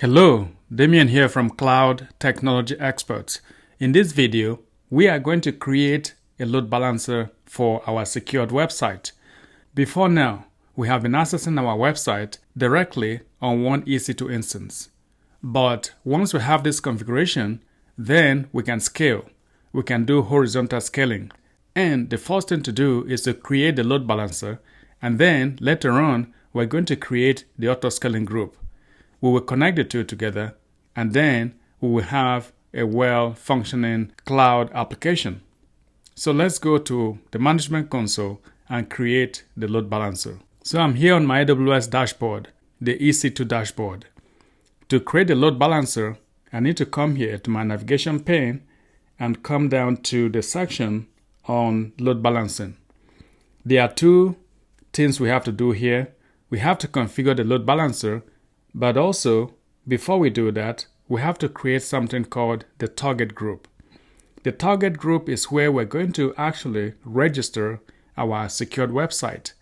Hello, Damien here from Cloud Technology Experts. In this video, we are going to create a load balancer for our secured website. Before now, we have been accessing our website directly on one EC2 instance. But once we have this configuration, then we can scale. We can do horizontal scaling. And the first thing to do is to create the load balancer, and then later on, we're going to create the autoscaling group. We will connect the two together, and then we will have a well-functioning cloud application. So let's go to the management console and create the load balancer. So I'm here on my AWS dashboard, the EC2 dashboard. To create the load balancer, I need to come here to my navigation pane and come down to the section on load balancing. There are two things we have to do here. We have to configure the load balancer, but also, before we do that, we have to create something called the target group. The target group is where we're going to actually register our secured website.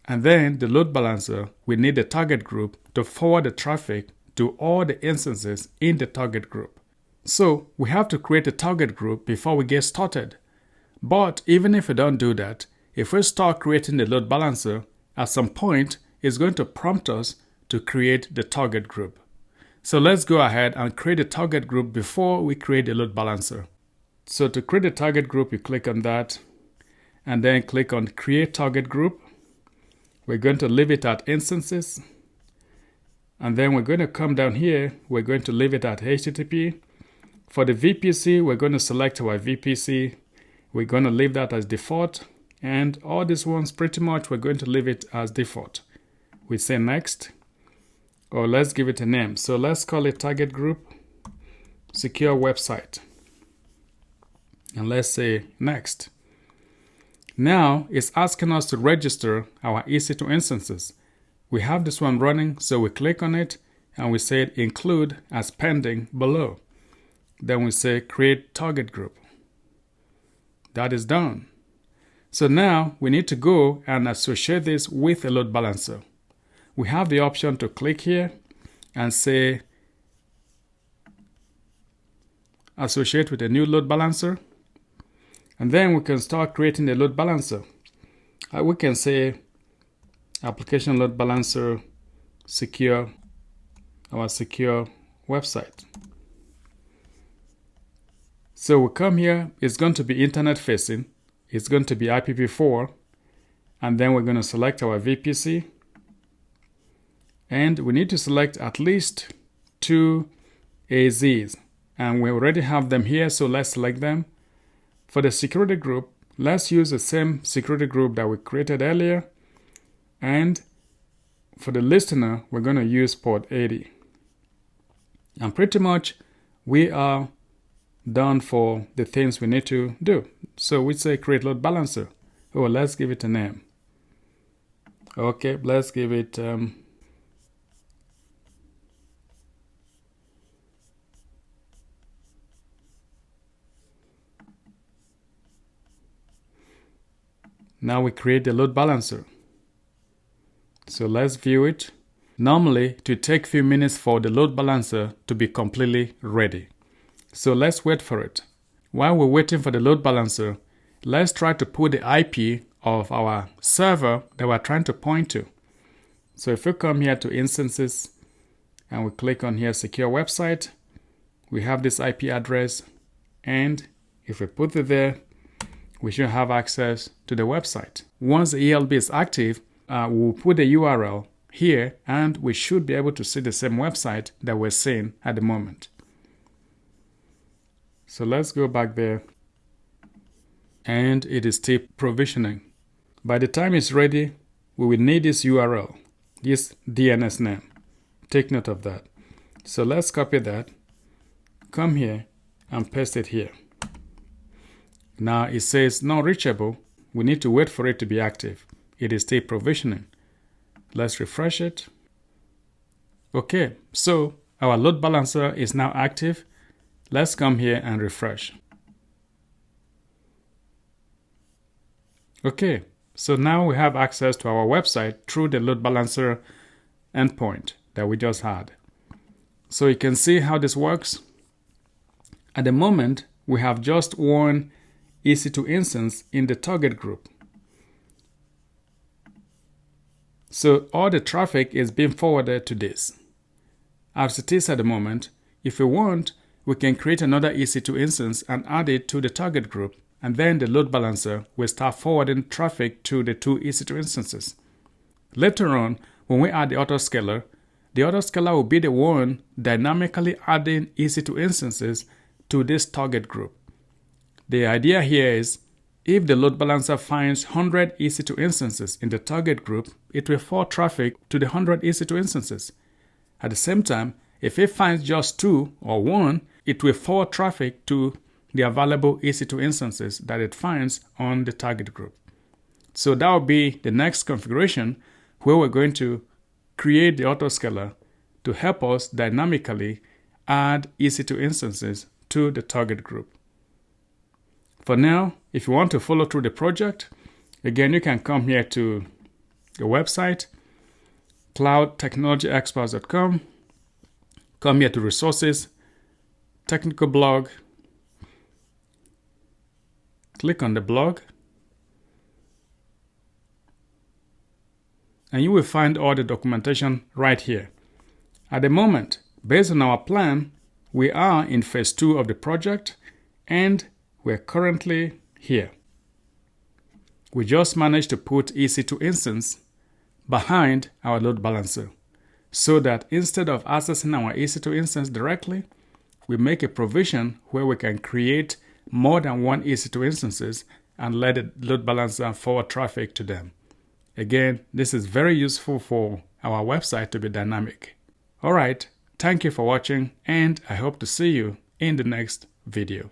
And then the load balancer, we need the target group to forward the traffic to all the instances in the target group. So we have to create a target group before we get started. But even if we don't do that, if we start creating the load balancer, at some point, it's going to prompt us to create the target group. So let's go ahead and create a target group before we create the load balancer. So to create a target group, you click on that and then click on create target group. We're going to leave it at instances. And then we're going to come down here. We're going to leave it at HTTP. For the VPC, we're going to select our VPC. We're going to leave that as default. And all these ones, pretty much, we're going to leave it as default. We say next. Or let's give it a name. So let's call it target group secure website. And let's say next. Now it's asking us to register our EC2 instances. We have this one running, so we click on it and we say include as pending below. Then we say create target group. That is done. So now we need to go and associate this with a load balancer. We have the option to click here and say associate with a new load balancer. And then we can start creating the load balancer. We can say application load balancer secure, our secure website. So we come here, it's going to be internet facing, it's going to be IPv4, and then we're going to select our VPC. And we need to select at least 2 AZs. And we already have them here, so let's select them. For the security group, let's use the same security group that we created earlier. And for the listener, we're going to use port 80. And pretty much, we are done for the things we need to do. So we say create load balancer. Oh, let's give it a name. Okay, let's give it... Now we create the load balancer. So let's view it. Normally, it will take a few minutes for the load balancer to be completely ready. So let's wait for it. While we're waiting for the load balancer, let's try to put the IP of our server that we're trying to point to. So if we come here to instances and we click on here secure website, we have this IP address, and if we put it there, we should have access to the website. Once the ELB is active, we'll put the URL here and we should be able to see the same website that we're seeing at the moment. So let's go back there, and it is still provisioning. By the time it's ready, we will need this URL, this DNS name. Take note of that. So let's copy that, come here and paste it here. Now it says not reachable. We need to wait for it to be active. It is still provisioning. Let's refresh it. Okay, so our load balancer is now active. Let's come here and refresh. Okay, so now we have access to our website through the load balancer endpoint that we just had. So you can see how this works. At the moment, we have just one EC2 instance in the target group. So all the traffic is being forwarded to this. As it is at the moment, if we want, we can create another EC2 instance and add it to the target group, and then the load balancer will start forwarding traffic to the two EC2 instances. Later on, when we add the autoscaler will be the one dynamically adding EC2 instances to this target group. The idea here is, if the load balancer finds 100 EC2 instances in the target group, it will forward traffic to the 100 EC2 instances. At the same time, if it finds just 2 or 1, it will forward traffic to the available EC2 instances that it finds on the target group. So that will be the next configuration, where we're going to create the autoscaler to help us dynamically add EC2 instances to the target group. For now, if you want to follow through the project, again, you can come here to the website, cloudtechnologyexperts.com. Come here to resources, technical blog. Click on the blog. And you will find all the documentation right here. At the moment, based on our plan, we are in phase 2 of the project, and we're currently here. We just managed to put EC2 instance behind our load balancer, so that instead of accessing our EC2 instance directly, we make a provision where we can create more than one EC2 instances and let the load balancer forward traffic to them. Again, this is very useful for our website to be dynamic. Alright, thank you for watching, and I hope to see you in the next video.